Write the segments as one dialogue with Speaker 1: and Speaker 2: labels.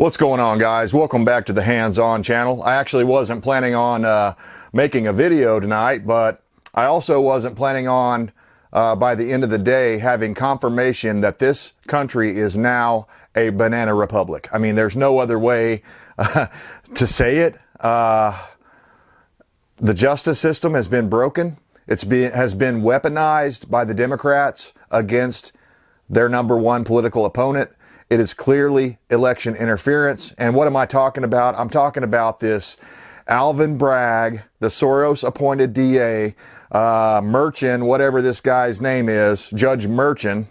Speaker 1: What's going on, guys? Welcome back to the Hands-On channel. I actually wasn't planning on making a video tonight, but I also wasn't planning on by the end of the day having confirmation that this country is now a banana republic. I mean, there's no other way to say it. The justice system has been broken. Has been weaponized by the Democrats against their number one political opponent. It is clearly election interference. And what am I talking about? I'm talking about this Alvin Bragg, the Soros-appointed DA, Merchan, whatever this guy's name is, Judge Merchan,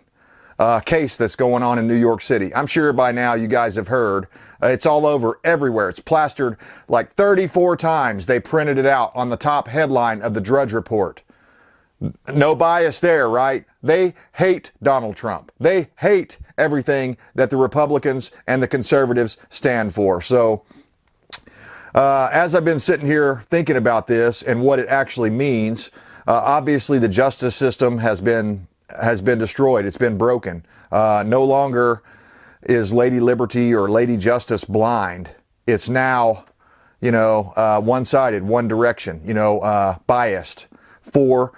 Speaker 1: case that's going on in New York City. I'm sure by now you guys have heard. It's all over everywhere. It's plastered like 34 times. They printed it out on the top headline of the Drudge Report. No bias there, right? They hate Donald Trump. They hate everything that the Republicans and the conservatives stand for. So, as I've been sitting here thinking about this and what it actually means, obviously the justice system has been destroyed. It's been broken. No longer is Lady Liberty or Lady Justice blind. It's now, one-sided, one direction, biased for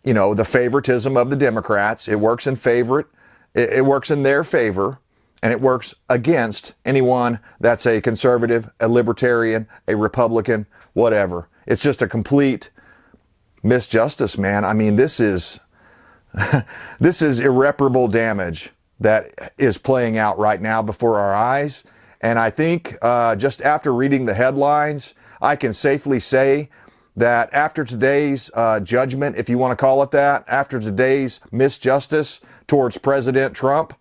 Speaker 1: the favoritism of the Democrats. It works in it works in their favor, and it works against anyone that's a conservative, a libertarian, a Republican, whatever. It's just a complete misjustice, man. I mean, this is irreparable damage that is playing out right now before our eyes. And I think just after reading the headlines, I can safely say that after today's judgment, if you want to call it that, after today's misjustice towards President Trump,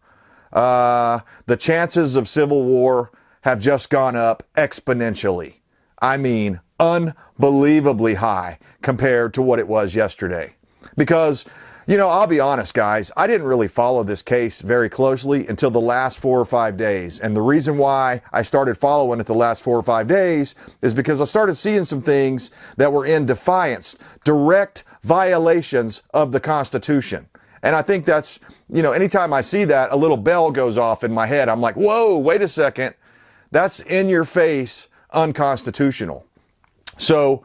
Speaker 1: the chances of civil war have just gone up exponentially. I mean, unbelievably high compared to what it was yesterday. Because, I'll be honest, guys, I didn't really follow this case very closely until the last 4 or 5 days. And the reason why I started following it the last 4 or 5 days is because I started seeing some things that were in defiance, direct violations of the Constitution. And I think that's, anytime I see that, a little bell goes off in my head. I'm like, whoa, wait a second. That's in your face, unconstitutional. So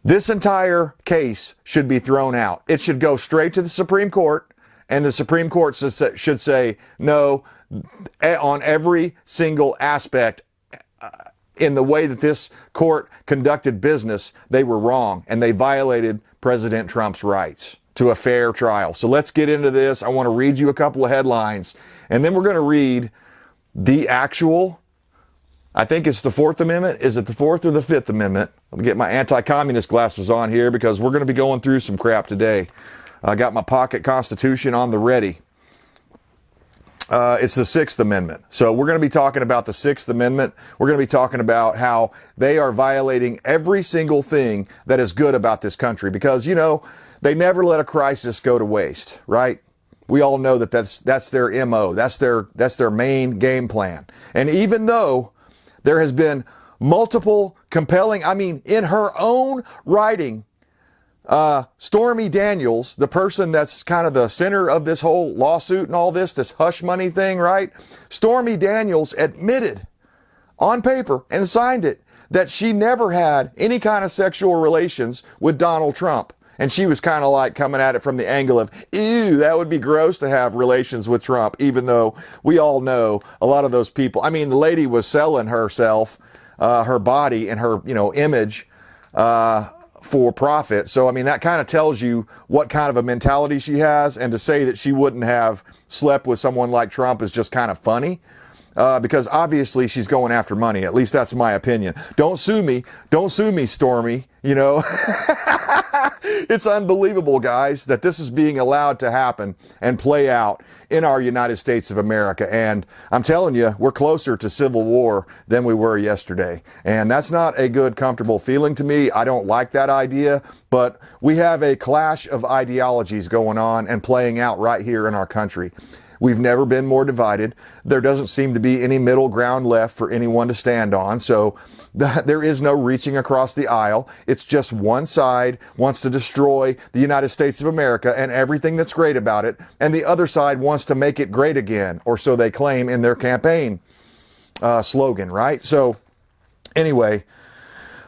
Speaker 1: this entire case should be thrown out. It should go straight to the Supreme Court, and the Supreme Court should say, no, on every single aspect in the way that this court conducted business, they were wrong, and they violated President Trump's rights to a fair trial. So let's get into this. I want to read you a couple of headlines, and then we're going to read the actual, I think it's the Fourth Amendment. Is it the Fourth or the Fifth Amendment? Let me get my anti-communist glasses on here because we're going to be going through some crap today. I got my pocket Constitution on the ready. It's the Sixth Amendment. So we're going to be talking about the Sixth Amendment. We're going to be talking about how they are violating every single thing that is good about this country because, they never let a crisis go to waste, right? We all know that that's their MO. That's their main game plan. And even though there has been multiple compelling, in her own writing, Stormy Daniels, the person that's kind of the center of this whole lawsuit and all this hush money thing, right? Stormy Daniels admitted on paper and signed it that she never had any kind of sexual relations with Donald Trump. And she was kind of like coming at it from the angle of, ew, that would be gross to have relations with Trump, even though we all know a lot of those people. The lady was selling herself, her body and her, image for profit. So, that kind of tells you what kind of a mentality she has. And to say that she wouldn't have slept with someone like Trump is just kind of funny. Because obviously she's going after money. At least that's my opinion. Don't sue me. Don't sue me, Stormy. It's unbelievable, guys, that this is being allowed to happen and play out in our United States of America. And I'm telling you, we're closer to civil war than we were yesterday. And that's not a good, comfortable feeling to me. I don't like that idea, but we have a clash of ideologies going on and playing out right here in our country. We've never been more divided. There doesn't seem to be any middle ground left for anyone to stand on. So there is no reaching across the aisle. It's just one side wants to destroy the United States of America and everything that's great about it. And the other side wants to make it great again, or so they claim in their campaign. slogan, right? So anyway,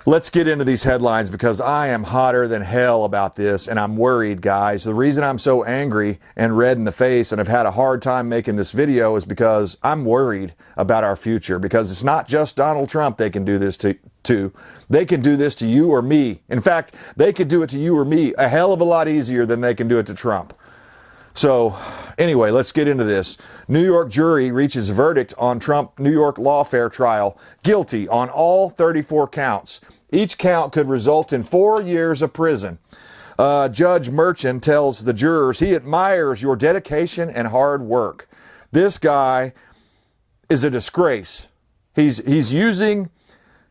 Speaker 1: let's get into these headlines because I am hotter than hell about this and I'm worried, guys. The reason I'm so angry and red in the face and have had a hard time making this video is because I'm worried about our future, because it's not just Donald Trump they can do this to. They can do this to you or me. In fact, they could do it to you or me a hell of a lot easier than they can do it to Trump. So anyway, let's get into this. New York jury reaches verdict on Trump New York lawfare trial, guilty on all 34 counts. Each count could result in 4 years of prison. Judge Merchant tells the jurors he admires your dedication and hard work. This guy is a disgrace. He's using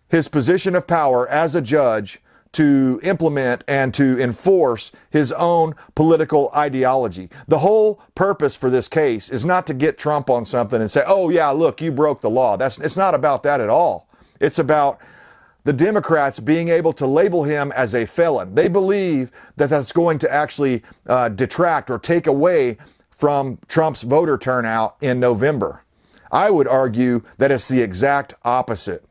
Speaker 1: his position of power as a judge to implement and to enforce his own political ideology. The whole purpose for this case is not to get Trump on something and say, oh yeah, look, you broke the law. It's not about that at all. It's about the Democrats being able to label him as a felon. They believe that that's going to actually detract or take away from Trump's voter turnout in November. I would argue that it's the exact opposite.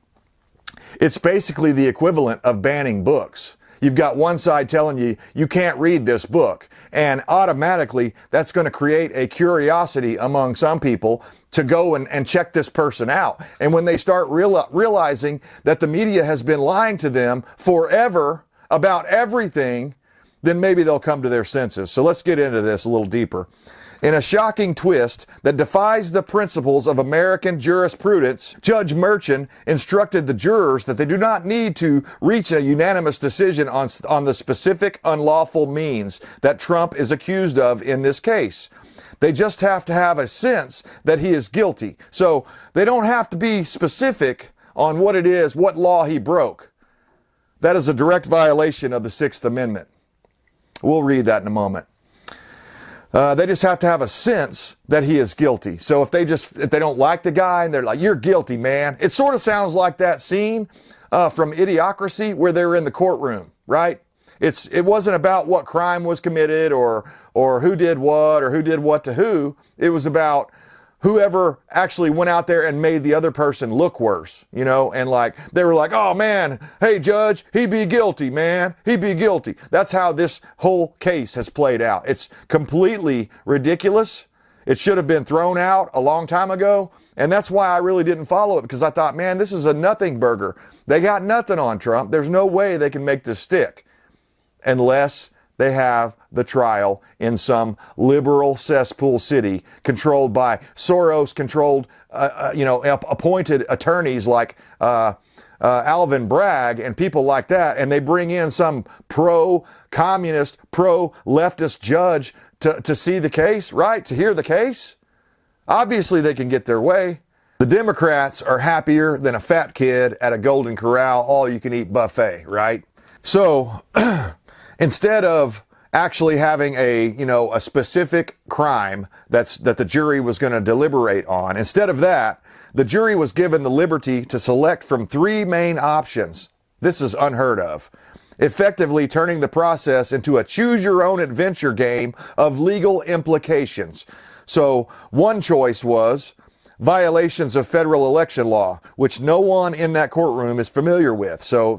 Speaker 1: It's basically the equivalent of banning books. You've got one side telling you, you can't read this book. And automatically, that's going to create a curiosity among some people to go and check this person out. And when they start realizing that the media has been lying to them forever about everything, then maybe they'll come to their senses. So let's get into this a little deeper. In a shocking twist that defies the principles of American jurisprudence, Judge Merchant instructed the jurors that they do not need to reach a unanimous decision on the specific unlawful means that Trump is accused of in this case. They just have to have a sense that he is guilty. So they don't have to be specific on what it is, what law he broke. That is a direct violation of the Sixth Amendment. We'll read that in a moment. They just have to have a sense that he is guilty. So if they don't like the guy and they're like, you're guilty, man. It sort of sounds like that scene from Idiocracy where they're in the courtroom, right? It wasn't about what crime was committed or who did what or who did what to who. It was about whoever actually went out there and made the other person look worse, you know, and like, they were like, oh man, hey judge, he be guilty, man. He be guilty. That's how this whole case has played out. It's completely ridiculous. It should have been thrown out a long time ago. And that's why I really didn't follow it, because I thought, man, this is a nothing burger. They got nothing on Trump. There's no way they can make this stick unless they have the trial in some liberal cesspool city controlled by Soros-controlled, appointed attorneys like Alvin Bragg and people like that, and they bring in some pro-communist, pro-leftist judge to see the case, right? To hear the case? Obviously, they can get their way. The Democrats are happier than a fat kid at a Golden Corral all-you-can-eat buffet, right? So instead of actually having a specific crime that the jury was going to deliberate on, instead of that, the jury was given the liberty to select from 3 main options. This is unheard of, effectively turning the process into a choose-your-own-adventure game of legal implications. So one choice was violations of federal election law, which no one in that courtroom is familiar with. So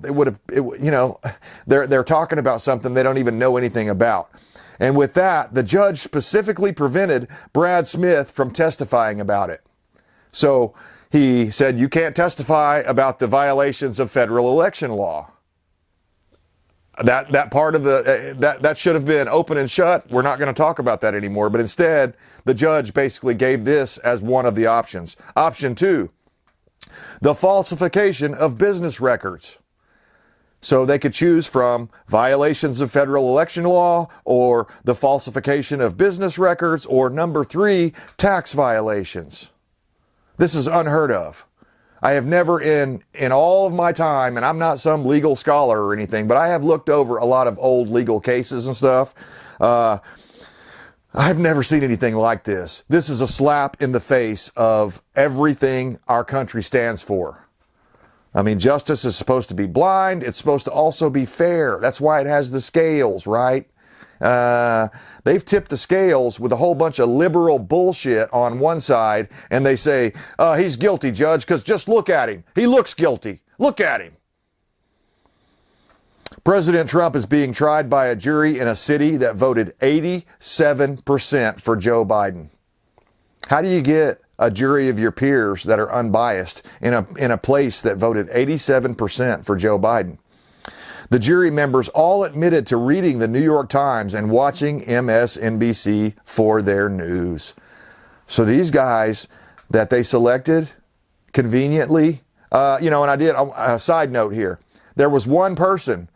Speaker 1: they're talking about something they don't even know anything about. And with that, the judge specifically prevented Brad Smith from testifying about it. So he said, you can't testify about the violations of federal election law. That part of that should have been open and shut. We're not going to talk about that anymore. But instead, the judge basically gave this as one of the options. Option 2, the falsification of business records. So they could choose from violations of federal election law or the falsification of business records, or number 3, tax violations. This is unheard of. I have never in all of my time, and I'm not some legal scholar or anything, but I have looked over a lot of old legal cases and stuff. I've never seen anything like this. This is a slap in the face of everything our country stands for. I mean, justice is supposed to be blind. It's supposed to also be fair. That's why it has the scales, right? they've tipped the scales with a whole bunch of liberal bullshit on one side, and they say, he's guilty, Judge, because just look at him. He looks guilty. Look at him. President Trump is being tried by a jury in a city that voted 87% for Joe Biden. How do you get a jury of your peers that are unbiased in a place that voted 87% for Joe Biden? The jury members all admitted to reading the New York Times and watching MSNBC for their news. So these guys that they selected conveniently, and I did a side note here. There was one person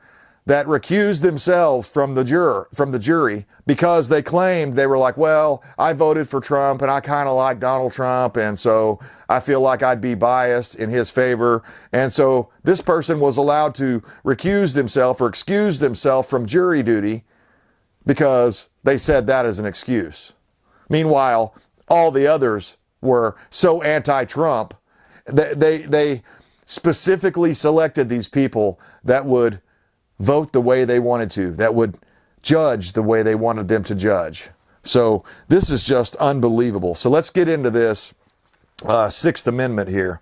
Speaker 1: that recused themselves from the jury because they claimed, they were like, well, I voted for Trump and I kind of like Donald Trump, and so I feel like I'd be biased in his favor. And so this person was allowed to recuse himself or excuse himself from jury duty because they said that as an excuse. Meanwhile, all the others were so anti-Trump that they specifically selected these people that would vote the way they wanted to, that would judge the way they wanted them to judge. So this is just unbelievable. So let's get into this Sixth Amendment here.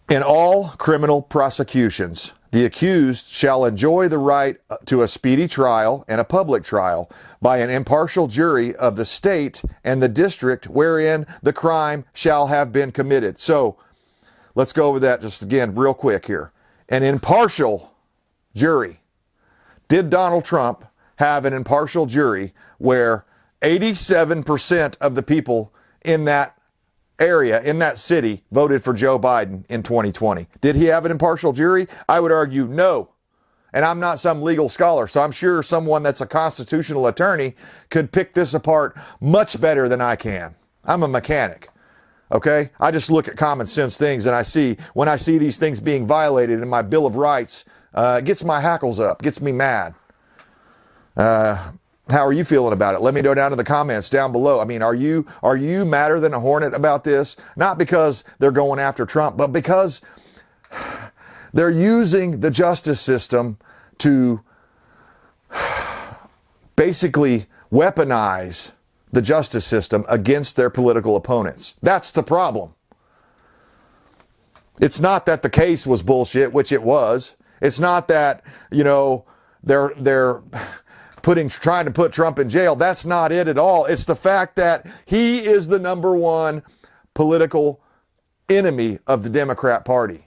Speaker 1: In all criminal prosecutions, the accused shall enjoy the right to a speedy trial and a public trial by an impartial jury of the state and the district wherein the crime shall have been committed. So let's go over that just again real quick here. An impartial jury. Did Donald Trump have an impartial jury where 87% of the people in that area, in that city, voted for Joe Biden in 2020? Did he have an impartial jury? I would argue no. And I'm not some legal scholar, so I'm sure someone that's a constitutional attorney could pick this apart much better than I can. I'm a mechanic. Okay? I just look at common sense things, and when I see these things being violated in my Bill of Rights, it gets my hackles up, gets me mad. How are you feeling about it? Let me know down in the comments down below. I mean, are you madder than a hornet about this? Not because they're going after Trump, but because they're using the justice system to basically weaponize the justice system against their political opponents. That's the problem. It's not that the case was bullshit, which it was. It's not that, they're trying to put Trump in jail. That's not it at all. It's the fact that he is the number one political enemy of the Democrat Party.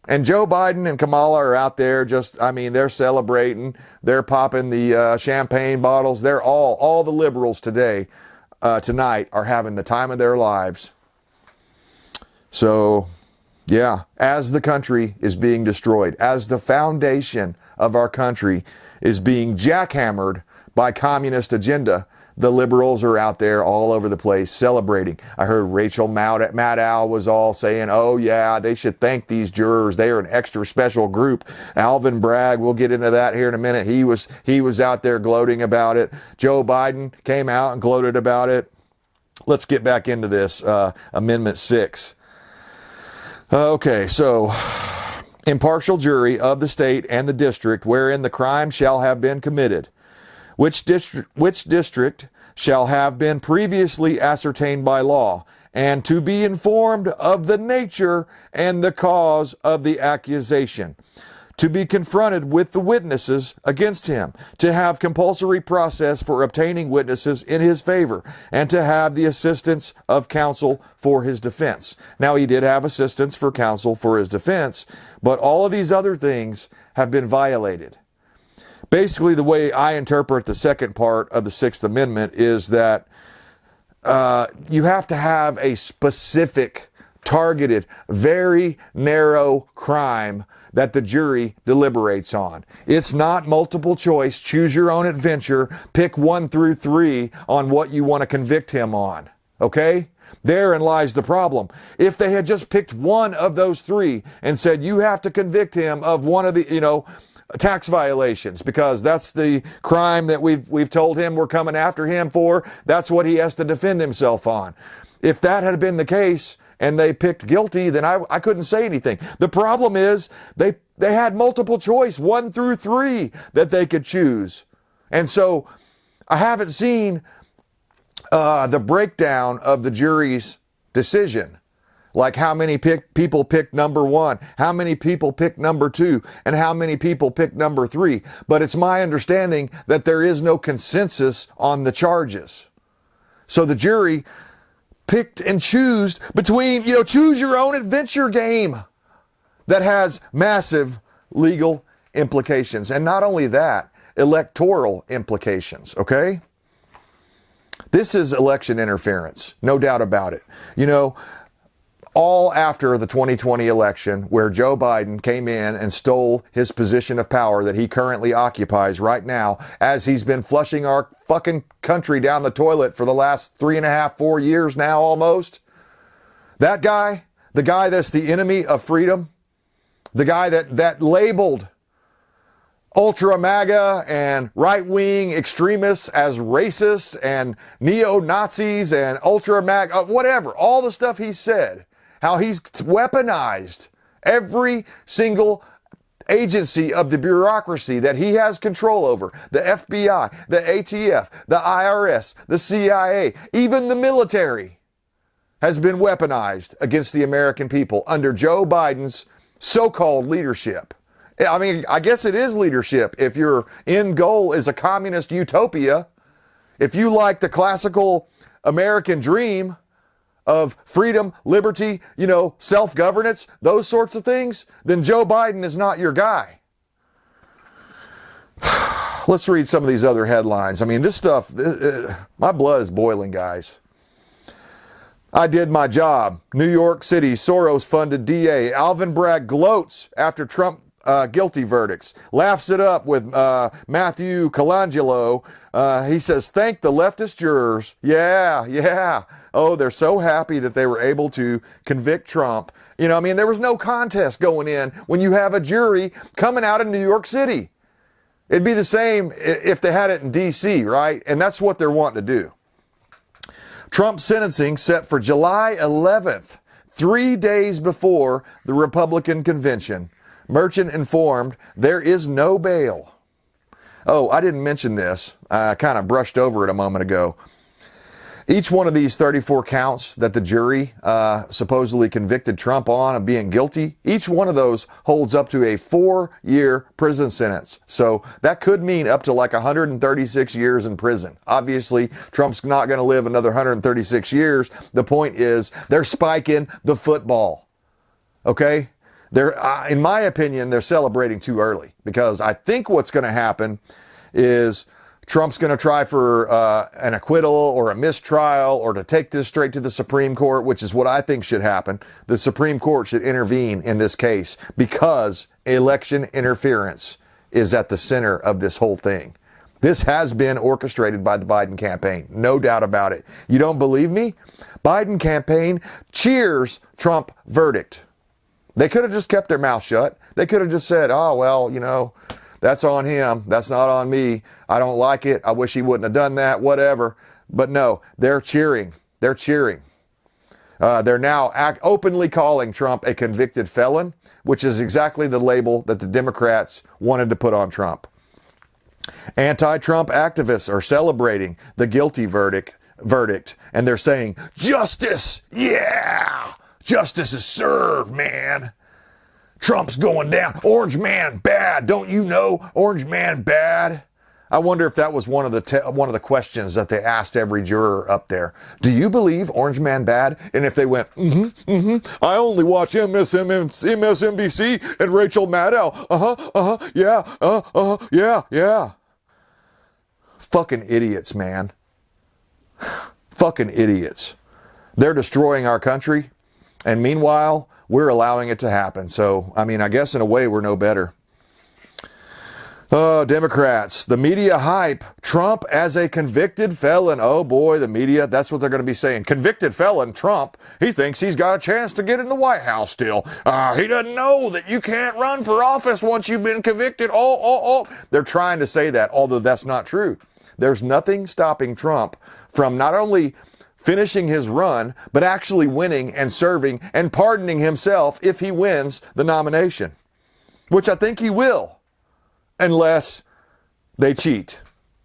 Speaker 1: And Joe Biden and Kamala are out there they're celebrating. They're popping the champagne bottles. They're all the liberals tonight are having the time of their lives. So, yeah, as the country is being destroyed, as the foundation of our country is being jackhammered by communist agenda, the liberals are out there all over the place celebrating. I heard Rachel Maddow was all saying, oh yeah, they should thank these jurors. They are an extra special group. Alvin Bragg, we'll get into that here in a minute. He was out there gloating about it. Joe Biden came out and gloated about it. Let's get back into this, Amendment 6. Okay, so impartial jury of the state and the district wherein the crime shall have been committed, which district shall have been previously ascertained by law, and to be informed of the nature and the cause of the accusation, to be confronted with the witnesses against him, to have compulsory process for obtaining witnesses in his favor, and to have the assistance of counsel for his defense. Now, he did have assistance for counsel for his defense, but all of these other things have been violated. Basically, the way I interpret the second part of the Sixth Amendment is that you have to have a specific, targeted, very narrow crime that the jury deliberates on. It's not multiple choice, choose your own adventure, pick 1 through 3 on what you want to convict him on. Okay? Therein lies the problem. If they had just picked one of those 3 and said, you have to convict him of one of the, tax violations, because that's the crime that we've told him we're coming after him for, that's what he has to defend himself on. If that had been the case, and they picked guilty, then I couldn't say anything. The problem is they had multiple choice, 1 through 3, that they could choose. And so I haven't seen the breakdown of the jury's decision. Like how many people picked number 1, how many people picked number 2, and how many people picked number 3. But it's my understanding that there is no consensus on the charges. So the jury picked and chose between, choose your own adventure game that has massive legal implications. And not only that, electoral implications, okay? This is election interference, no doubt about it. All after the 2020 election, where Joe Biden came in and stole his position of power that he currently occupies right now, as he's been flushing our fucking country down the toilet for the last 3.5, 4 years now almost. That guy, the guy that's the enemy of freedom, the guy that labeled ultra MAGA and right-wing extremists as racists and neo-Nazis and ultra MAGA, whatever, all the stuff he said, how he's weaponized every single agency of the bureaucracy that he has control over, the FBI, the ATF, the IRS, the CIA, even the military has been weaponized against the American people under Joe Biden's so-called leadership. I mean, I guess it is leadership if your end goal is a communist utopia. If you like the classical American dream of freedom, liberty, self-governance, those sorts of things, then Joe Biden is not your guy. Let's read some of these other headlines. I mean, this stuff, my blood is boiling, guys. I did my job. New York City Soros-funded DA Alvin Bragg gloats after Trump guilty verdicts. Laughs it up with Matthew Colangelo. He says, thank the leftist jurors. Yeah. Oh, they're so happy that they were able to convict Trump. There was no contest going in when you have a jury coming out of New York City. It'd be the same if they had it in D.C., right? And that's what they're wanting to do. Trump sentencing set for July 11th, 3 days before the Republican convention. Merchant informed there is no bail. Oh, I didn't mention this. I kind of brushed over it a moment ago. Each one of these 34 counts that the jury supposedly convicted Trump on of being guilty, each one of those holds up to a 4-year prison sentence. So that could mean up to like 136 years in prison. Obviously, Trump's not going to live another 136 years. The point is they're spiking the football. Okay? In my opinion, they're celebrating too early, because I think what's going to happen is Trump's going to try for an acquittal or a mistrial, or to take this straight to the Supreme Court, which is what I think should happen. The Supreme Court should intervene in this case because election interference is at the center of this whole thing. This has been orchestrated by the Biden campaign, no doubt about it. You don't believe me? Biden campaign cheers Trump verdict. They could have just kept their mouth shut. They could have just said, oh, well, that's on him. That's not on me. I don't like it. I wish he wouldn't have done that, whatever. But no, they're cheering. They're cheering. They're now openly calling Trump a convicted felon, which is exactly the label that the Democrats wanted to put on Trump. Anti-Trump activists are celebrating the guilty verdict, and they're saying, justice, yeah! Justice is served, man. Trump's going down. Orange man bad. Don't you know? Orange man bad. I wonder if that was one of the questions that they asked every juror up there. Do you believe Orange man bad? And if they went, I only watch MSNBC and Rachel Maddow. Yeah. Fucking idiots, man. Fucking idiots. They're destroying our country. And meanwhile, we're allowing it to happen. So, I guess in a way we're no better. Oh, Democrats, the media hype, Trump as a convicted felon. Oh boy, the media, that's what they're going to be saying. Convicted felon, Trump, he thinks he's got a chance to get in the White House still. He doesn't know that you can't run for office once you've been convicted. They're trying to say that, although that's not true. There's nothing stopping Trump from not only finishing his run, but actually winning and serving and pardoning himself if he wins the nomination, which I think he will, unless they cheat.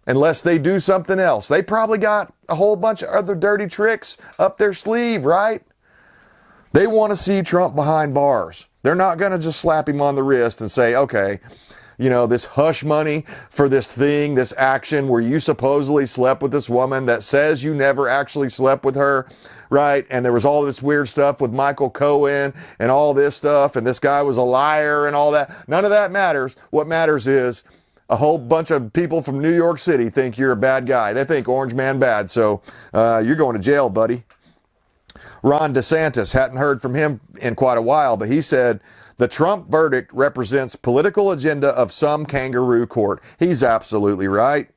Speaker 1: unless they do something else. They probably got a whole bunch of other dirty tricks up their sleeve, right? They want to see Trump behind bars. They're not going to just slap him on the wrist and say, okay, you know, this hush money for this thing, this action where you supposedly slept with this woman that says you never actually slept with her, right? And there was all this weird stuff with Michael Cohen and all this stuff, and this guy was a liar and all that. None of that matters. What matters is a whole bunch of people from New York City think you're a bad guy. They think Orange Man bad, so you're going to jail, buddy. Ron DeSantis, hadn't heard from him in quite a while, but he said, the Trump verdict represents political agenda of some kangaroo court. He's absolutely right.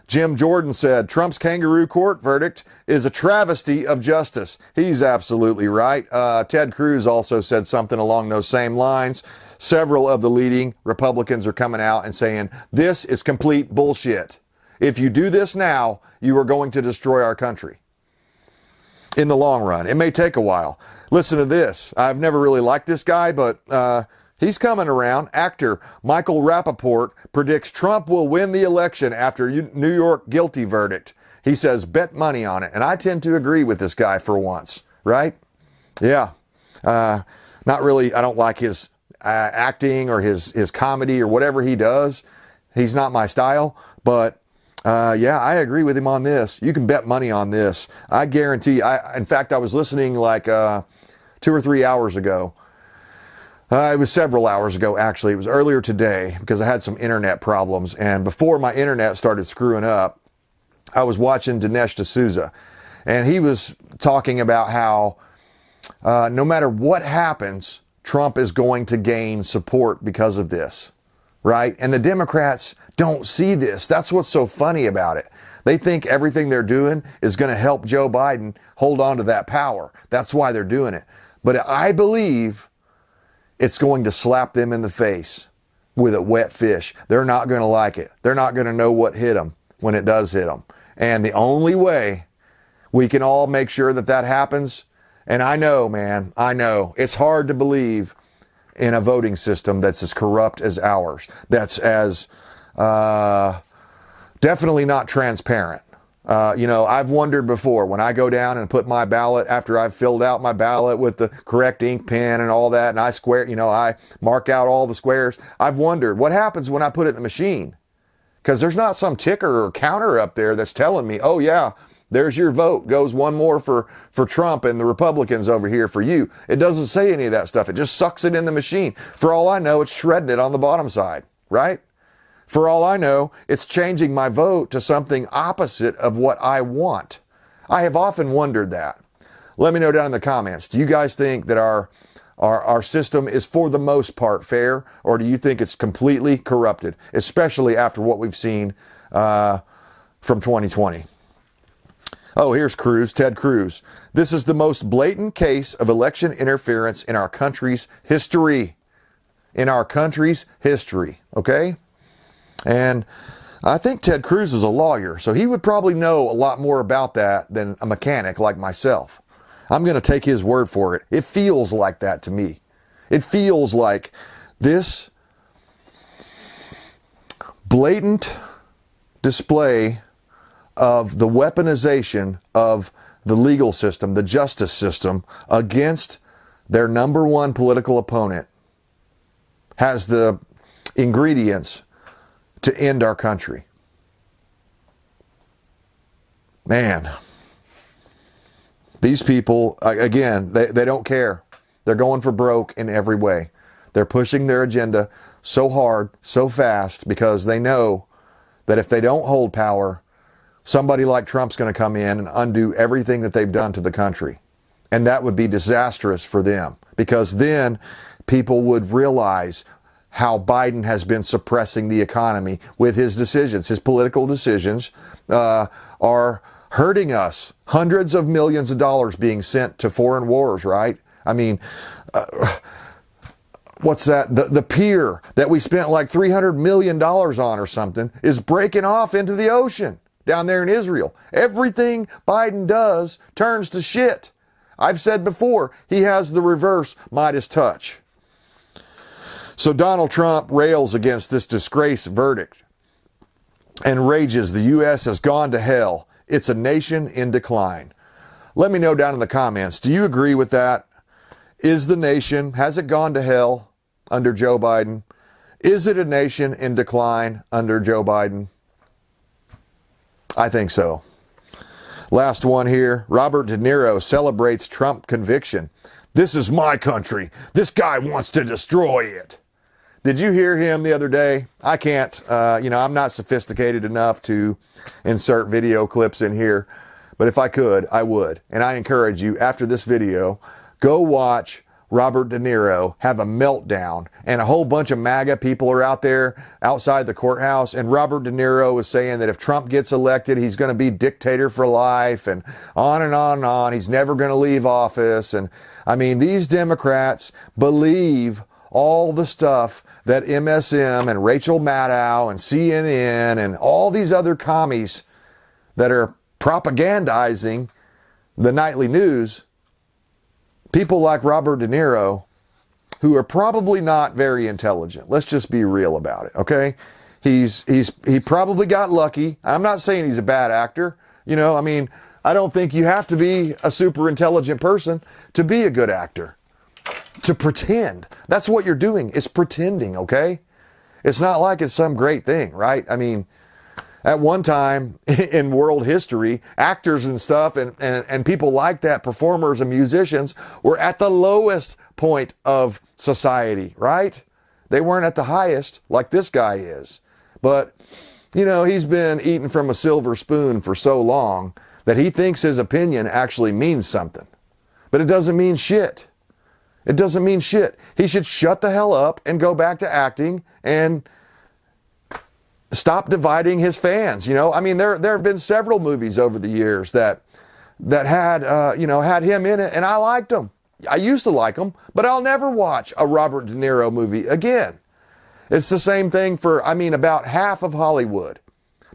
Speaker 1: Jim Jordan said, Trump's kangaroo court verdict is a travesty of justice. He's absolutely right. Ted Cruz also said something along those same lines. Several of the leading Republicans are coming out and saying, this is complete bullshit. If you do this now, you are going to destroy our country. In the long run. It may take a while. Listen to this. I've never really liked this guy, but he's coming around. Actor Michael Rappaport predicts Trump will win the election after New York guilty verdict. He says, bet money on it. And I tend to agree with this guy for once, right? Yeah. Not really. I don't like his acting or his comedy or whatever he does. He's not my style, but yeah, I agree with him on this. You can bet money on this. I guarantee. In fact, I was listening like 2 or 3 hours ago. It was several hours ago, actually. It was earlier today because I had some internet problems. And before my internet started screwing up, I was watching Dinesh D'Souza. And he was talking about how no matter what happens, Trump is going to gain support because of this, right? And the Democrats don't see this. That's what's so funny about it. They think everything they're doing is going to help Joe Biden hold on to that power. That's why they're doing it. But I believe it's going to slap them in the face with a wet fish. They're not going to like it. They're not going to know what hit them when it does hit them. And the only way we can all make sure that that happens, and I know, man, I know, it's hard to believe in a voting system that's as corrupt as ours, that's as definitely not transparent. You know, I've wondered before when I go down and put my ballot after I've filled out my ballot with the correct ink pen and all that, and I square, you know, I mark out all the squares. I've wondered what happens when I put it in the machine, because there's not some ticker or counter up there that's telling me, oh yeah, there's your vote, goes one more for Trump and the Republicans over here for you. It doesn't say any of that stuff. It just sucks it in the machine. For all I know, it's shredding it on the bottom side, right? For all I know, it's changing my vote to something opposite of what I want. I have often wondered that. Let me know down in the comments. Do you guys think that our system is for the most part fair, or do you think it's completely corrupted, especially after what we've seen from 2020? Oh, here's Cruz, Ted Cruz. This is the most blatant case of election interference in our country's history. In our country's history, okay? And I think Ted Cruz is a lawyer, so he would probably know a lot more about that than a mechanic like myself. I'm going to take his word for it. It feels like that to me. It feels like this blatant display of the weaponization of the legal system, the justice system, against their number one political opponent has the ingredients to end our country. Man, these people, again, they don't care. They're going for broke in every way. They're pushing their agenda so hard, so fast, because they know that if they don't hold power, somebody like Trump's going to come in and undo everything that they've done to the country. And that would be disastrous for them, because then people would realize how Biden has been suppressing the economy with his decisions. His political decisions are hurting us. Hundreds of millions of dollars being sent to foreign wars, right? I mean, what's that? The pier that we spent like $300 million on or something is breaking off into the ocean down there in Israel. Everything Biden does turns to shit. I've said before, he has the reverse Midas touch. So Donald Trump rails against this disgrace verdict. and rages, the U.S. has gone to hell. It's a nation in decline. Let me know down in the comments. Do you agree with that? Is the nation, has it gone to hell under Joe Biden? Is it a nation in decline under Joe Biden? I think so. Last one here. Robert De Niro celebrates Trump conviction. This is my country. This guy wants to destroy it. Did you hear him the other day? I can't, I'm not sophisticated enough to insert video clips in here, but if I could, I would. And I encourage you, after this video, go watch Robert De Niro have a meltdown, and a whole bunch of MAGA people are out there outside the courthouse, and Robert De Niro is saying that if Trump gets elected, he's going to be dictator for life, and on and on and on. He's never going to leave office. And I mean, these Democrats believe all the stuff that MSM and Rachel Maddow and CNN and all these other commies that are propagandizing the nightly news. People like Robert De Niro, who are probably not very intelligent. Let's just be real about it, okay? He probably got lucky. I'm not saying he's a bad actor. I don't think you have to be a super intelligent person to be a good actor. To pretend. That's what you're doing. It's pretending, okay? It's not like it's some great thing, right? I mean, at one time in world history, actors and stuff and people like that, performers and musicians, were at the lowest point of society, right? They weren't at the highest like this guy is. But, he's been eating from a silver spoon for so long that he thinks his opinion actually means something. But it doesn't mean shit. It doesn't mean shit. He should shut the hell up and go back to acting and stop dividing his fans. There have been several movies over the years that had had him in it, and I liked them. I used to like them, but I'll never watch a Robert De Niro movie again. It's the same thing for, about half of Hollywood.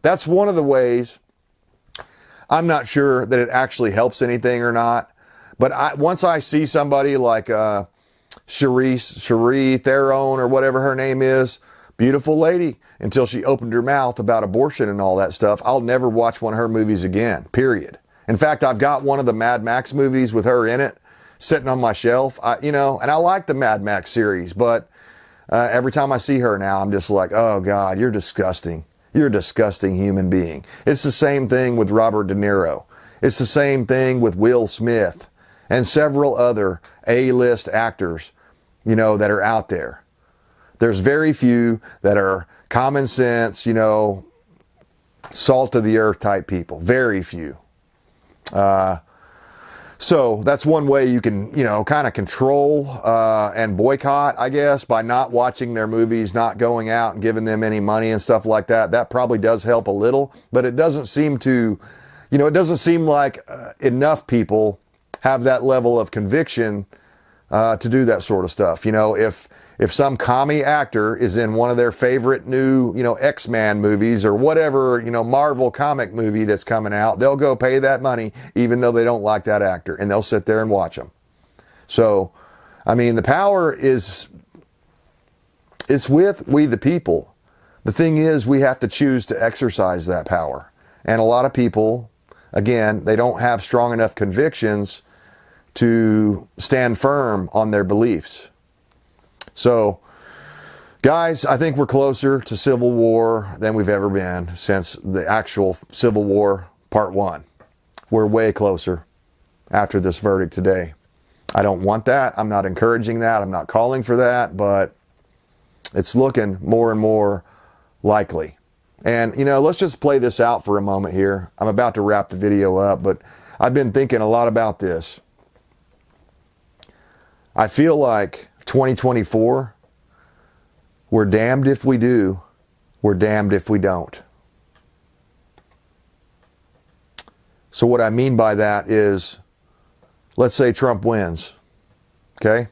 Speaker 1: That's one of the ways. I'm not sure that it actually helps anything or not, but once I see somebody like Cherie Theron or whatever her name is, beautiful lady, until she opened her mouth about abortion and all that stuff, I'll never watch one of her movies again, period. In fact, I've got one of the Mad Max movies with her in it sitting on my shelf, and I like the Mad Max series, but every time I see her now, I'm just like, oh God, you're disgusting. You're a disgusting human being. It's the same thing with Robert De Niro. It's the same thing with Will Smith and several other A-list actors, that are out there. There's very few that are common sense, salt of the earth type people. Very few. So that's one way you can, kind of control and boycott, I guess, by not watching their movies, not going out and giving them any money and stuff like that. That probably does help a little, but it doesn't seem to, it doesn't seem like enough people have that level of conviction to do that sort of stuff. If some commie actor is in one of their favorite new, X-Men movies or whatever, Marvel comic movie that's coming out, they'll go pay that money even though they don't like that actor, and they'll sit there and watch them. So, the power is with we the people. The thing is, we have to choose to exercise that power. And a lot of people, again, they don't have strong enough convictions to stand firm on their beliefs. So, guys, I think we're closer to civil war than we've ever been since the actual Civil War Part 1. We're way closer after this verdict today. I don't want that. I'm not encouraging that. I'm not calling for that, but it's looking more and more likely. And, let's just play this out for a moment here. I'm about to wrap the video up, but I've been thinking a lot about this. I feel like 2024, we're damned if we do, we're damned if we don't. So what I mean by that is, let's say Trump wins, okay?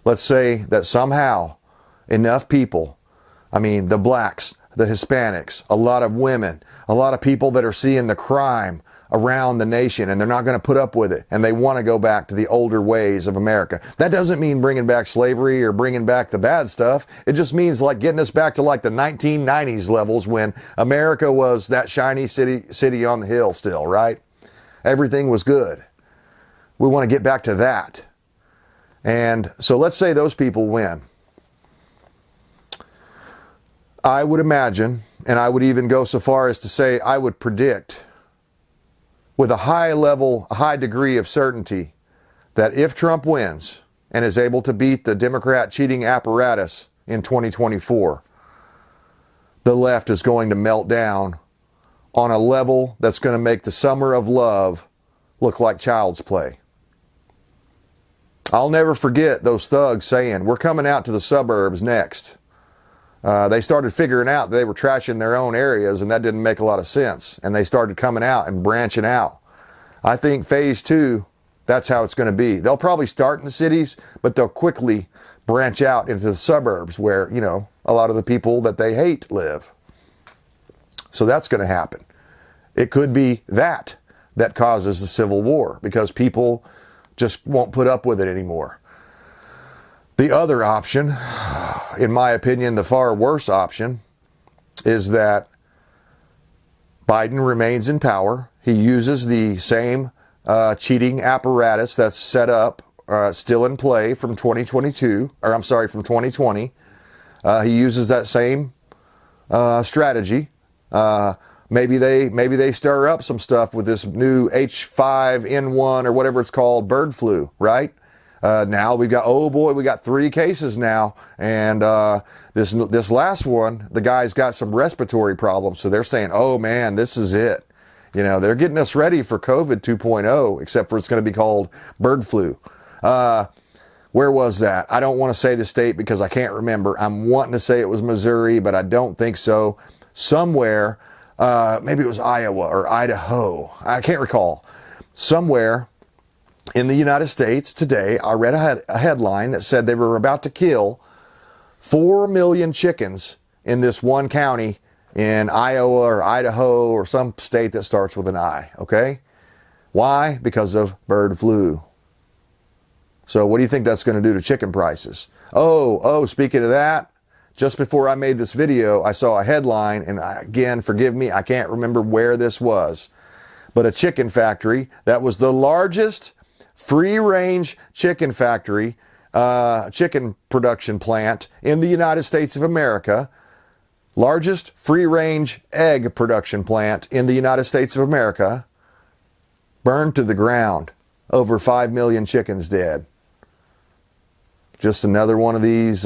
Speaker 1: Let's say that somehow enough people, the blacks, the Hispanics, a lot of women, a lot of people that are seeing the crime around the nation, and they're not going to put up with it, and they want to go back to the older ways of America. That doesn't mean bringing back slavery or bringing back the bad stuff. It just means like getting us back to like the 1990s levels when America was that shiny city on the hill still, right? Everything was good. We want to get back to that. And so let's say those people win. I would imagine, and I would even go so far as to say I would predict with a high degree of certainty that if Trump wins and is able to beat the Democrat cheating apparatus in 2024, the left is going to melt down on a level that's going to make the summer of love look like child's play. I'll never forget those thugs saying, we're coming out to the suburbs next. They started figuring out they were trashing their own areas, and that didn't make a lot of sense. And they started coming out and branching out. I think phase 2, that's how it's going to be. They'll probably start in the cities, but they'll quickly branch out into the suburbs where, you know, a lot of the people that they hate live. So that's going to happen. It could be that causes the Civil War because people just won't put up with it anymore. The other option, in my opinion, the far worse option, is that Biden remains in power. He uses the same cheating apparatus that's set up, still in play from 2022, or I'm sorry, from 2020. He uses that same strategy. Maybe they stir up some stuff with this new H5N1 or whatever it's called, bird flu, right? Now we got 3 cases now, and this last one, the guy's got some respiratory problems, so they're saying, oh man, this is it. You know, they're getting us ready for COVID 2.0, except for it's going to be called bird flu. Where was that? I don't want to say the state because I can't remember. I'm wanting to say it was Missouri, but I don't think so. Somewhere, maybe it was Iowa or Idaho. I can't recall. Somewhere in the United States today, I read a headline that said they were about to kill 4 million chickens in this one county in Iowa or Idaho or some state that starts with an I, okay? Why? Because of bird flu. So what do you think that's going to do to chicken prices? Oh, speaking of that, just before I made this video, I saw a headline, and again, forgive me, I can't remember where this was, but a chicken factory that was the largest free-range chicken factory, chicken production plant in the United States of America, largest free-range egg production plant in the United States of America, burned to the ground. Over 5 million chickens dead. Just another one of these,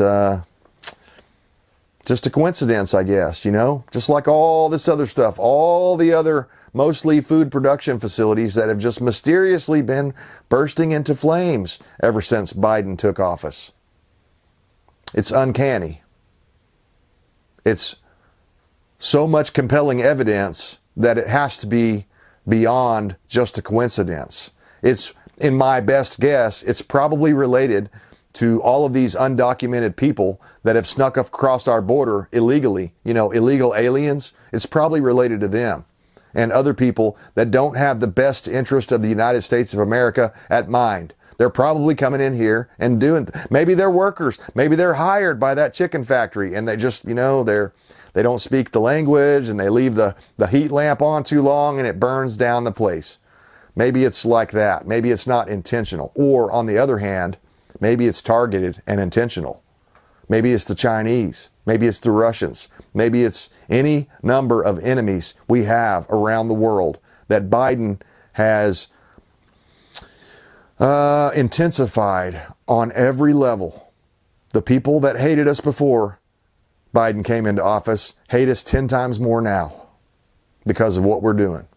Speaker 1: just a coincidence, I guess, you know? Just like all this other stuff, all the other mostly food production facilities that have just mysteriously been bursting into flames ever since Biden took office. It's uncanny. It's so much compelling evidence that it has to be beyond just a coincidence. It's, in my best guess, it's probably related to all of these undocumented people that have snuck across our border illegally, you know, illegal aliens. It's probably related to them and other people that don't have the best interest of the United States of America at mind. They're probably coming in here and doing, maybe they're workers, maybe they're hired by that chicken factory and they just, you know, they don't speak the language and they leave the heat lamp on too long and it burns down the place. Maybe it's like that. Maybe it's not intentional. Or on the other hand, maybe it's targeted and intentional. Maybe it's the Chinese. Maybe it's the Russians. Maybe it's any number of enemies we have around the world that Biden has intensified on every level. The people that hated us before Biden came into office hate us 10 times more now because of what we're doing.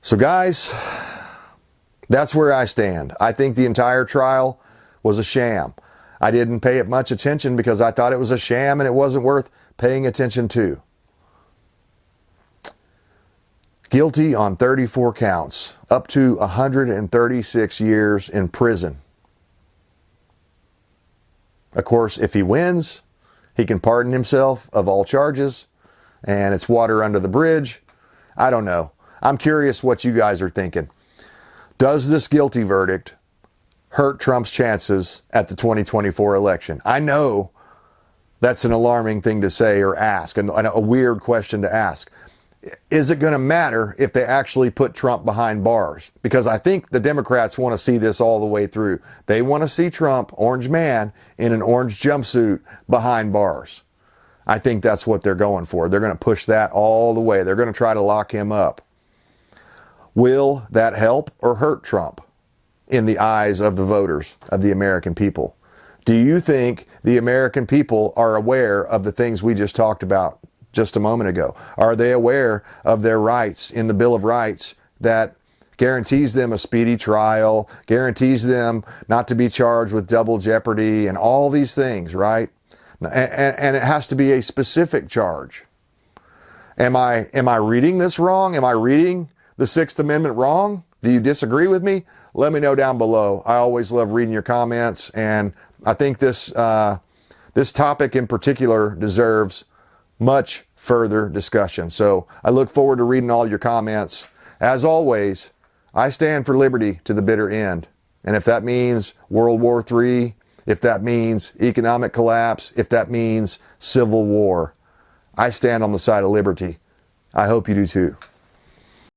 Speaker 1: So guys, that's where I stand. I think the entire trial was a sham. I didn't pay it much attention because I thought it was a sham and it wasn't worth paying attention to. Guilty on 34 counts, up to 136 years in prison. Of course, if he wins, he can pardon himself of all charges, and it's water under the bridge. I don't know. I'm curious what you guys are thinking. Does this guilty verdict hurt Trump's chances at the 2024 election? I know that's an alarming thing to say or ask, and a weird question to ask. Is it going to matter if they actually put Trump behind bars? Because I think the Democrats want to see this all the way through. They want to see Trump, orange man, in an orange jumpsuit behind bars. I think that's what they're going for. They're going to push that all the way. They're going to try to lock him up. Will that help or hurt Trump in the eyes of the voters, of the American people? Do you think the American people are aware of the things we just talked about just a moment ago? Are they aware of their rights in the Bill of Rights that guarantees them a speedy trial, guarantees them not to be charged with double jeopardy and all these things, right? And it has to be a specific charge. Am I reading this wrong? Am I reading the Sixth Amendment wrong? Do you disagree with me? Let me know down below. I always love reading your comments, and I think this topic in particular deserves much further discussion. So I look forward to reading all your comments. As always, I stand for liberty to the bitter end. And if that means World War III, if that means economic collapse, if that means civil war, I stand on the side of liberty. I hope you do too.